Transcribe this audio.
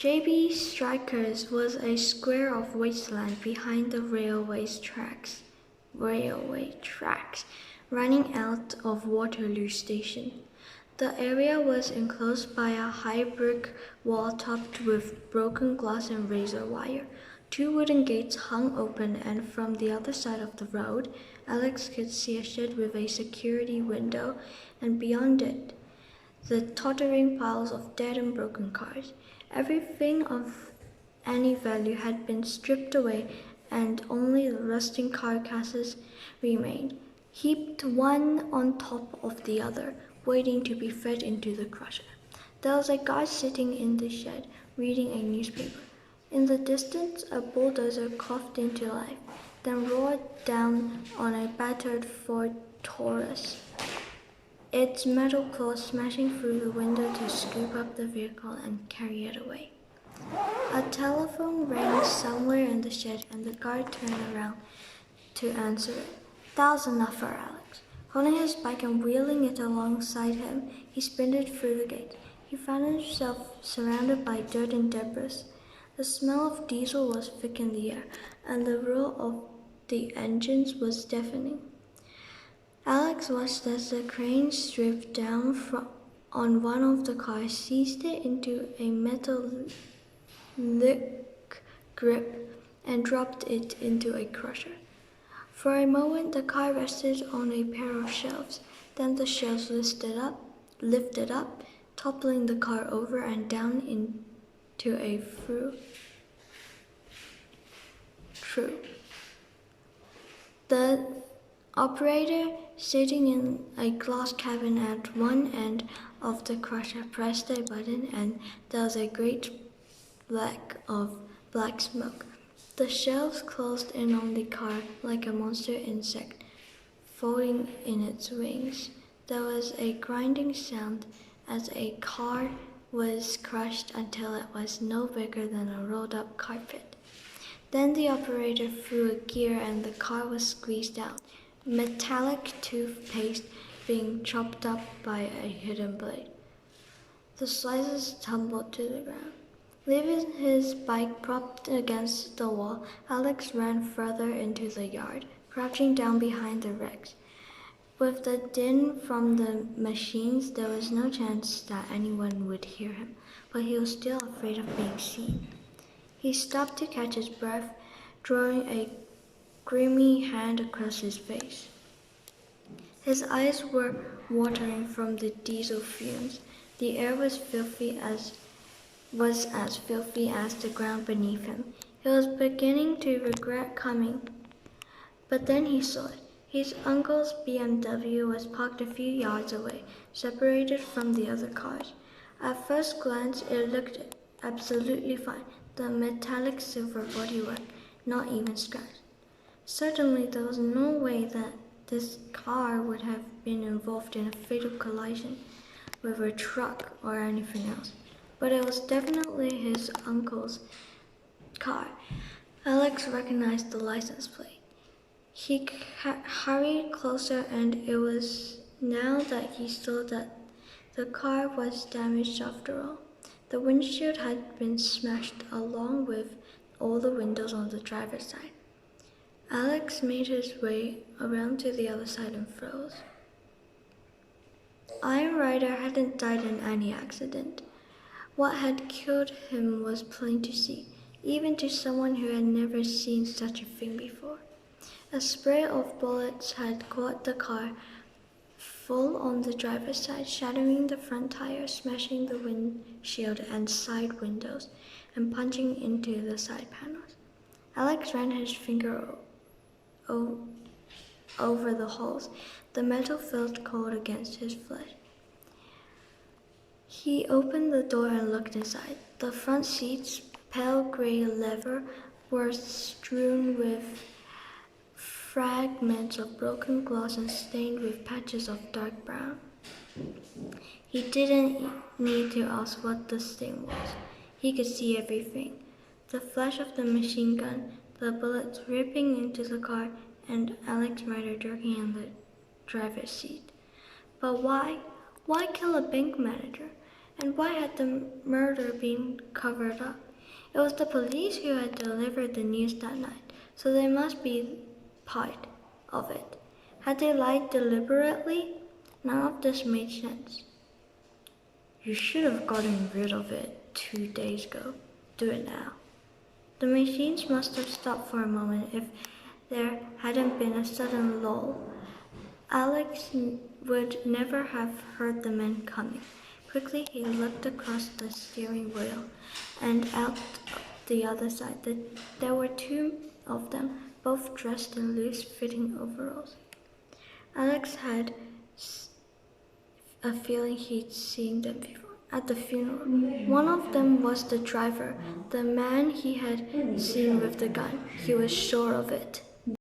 JB Strikers was a square of wasteland behind the railway tracks, running out of Waterloo Station. The area was enclosed by a high brick wall topped with broken glass and razor wire. Two wooden gates hung open, and from the other side of the road, Alex could see a shed with a security window, and beyond it, the tottering piles of dead and broken cars. Everything of any value had been stripped away, and only the rusting carcasses remained, heaped one on top of the other, waiting to be fed into the crusher. There was a guy sitting in the shed, reading a newspaper. In the distance, a bulldozer coughed into life, then roared down on a battered Ford Taurus, its metal claws smashing through the window to scoop up the vehicle and carry it away. A telephone rang somewhere in the shed, and the guard turned around to answer it. That was enough for Alex. Holding his bike and wheeling it alongside him, he sprinted through the gate. He found himself surrounded by dirt and debris. The smell of diesel was thick in the air, and the roar of the engines was deafening. Alex watched as the crane stripped down on one of the cars, seized it into a metal grip, and dropped it into a crusher. For a moment, the car rested on a pair of shelves. Then the shelves lifted up, toppling the car over and down into a through. The operator, sitting in a glass cabin at one end of the crusher, pressed a button, and there was a great of black smoke. The shelves closed in on the car like a monster insect, folding in its wings. There was a grinding sound as a car was crushed until it was no bigger than a rolled-up carpet. Then the operator threw a gear and the car was squeezed out, metallic toothpaste being chopped up by a hidden blade. The slices tumbled to the ground. Leaving his bike propped against the wall, Alex ran further into the yard, crouching down behind the wrecks. With the din from the machines, there was no chance that anyone would hear him, but he was still afraid of being seen. He stopped to catch his breath, drawing a grimy hand across his face. His eyes were watering from the diesel fumes. The air was as filthy as the ground beneath him. He was beginning to regret coming, but then he saw it. His uncle's BMW was parked a few yards away, separated from the other cars. At first glance, it looked absolutely fine, the metallic silver bodywork not even scratched. Certainly, there was no way that this car would have been involved in a fatal collision with a truck or anything else. But it was definitely his uncle's car. Alex recognized the license plate. He hurried closer, and it was now that he saw that the car was damaged after all. The windshield had been smashed along with all the windows on the driver's side. Alex made his way around to the other side and froze. Iron Rider hadn't died in any accident. What had killed him was plain to see, even to someone who had never seen such a thing before. A spray of bullets had caught the car full on the driver's side, shattering the front tire, smashing the windshield and side windows, and punching into the side panels. Alex ran his finger over the holes. The metal felt cold against his flesh. He opened the door and looked inside. The front seats, pale gray leather, were strewn with fragments of broken glass and stained with patches of dark brown. He didn't need to ask what this thing was. He could see everything. The flash of the machine gun, the bullets ripping into the car, and Alex Rider jerking in the driver's seat. But why? Why kill a bank manager? And why had the murder been covered up? It was the police who had delivered the news that night, so they must be part of it. Had they lied deliberately? None of this made sense. You should have gotten rid of it 2 days ago. Do it now. The machines must have stopped for a moment if there hadn't been a sudden lull. Alex would never have heard the men coming. Quickly he looked across the steering wheel and out the other side. There were 2 of them, both dressed in loose-fitting overalls. Alex had a feeling he'd seen them before. At the funeral. One of them was the driver, the man he had seen with the gun. He was sure of it.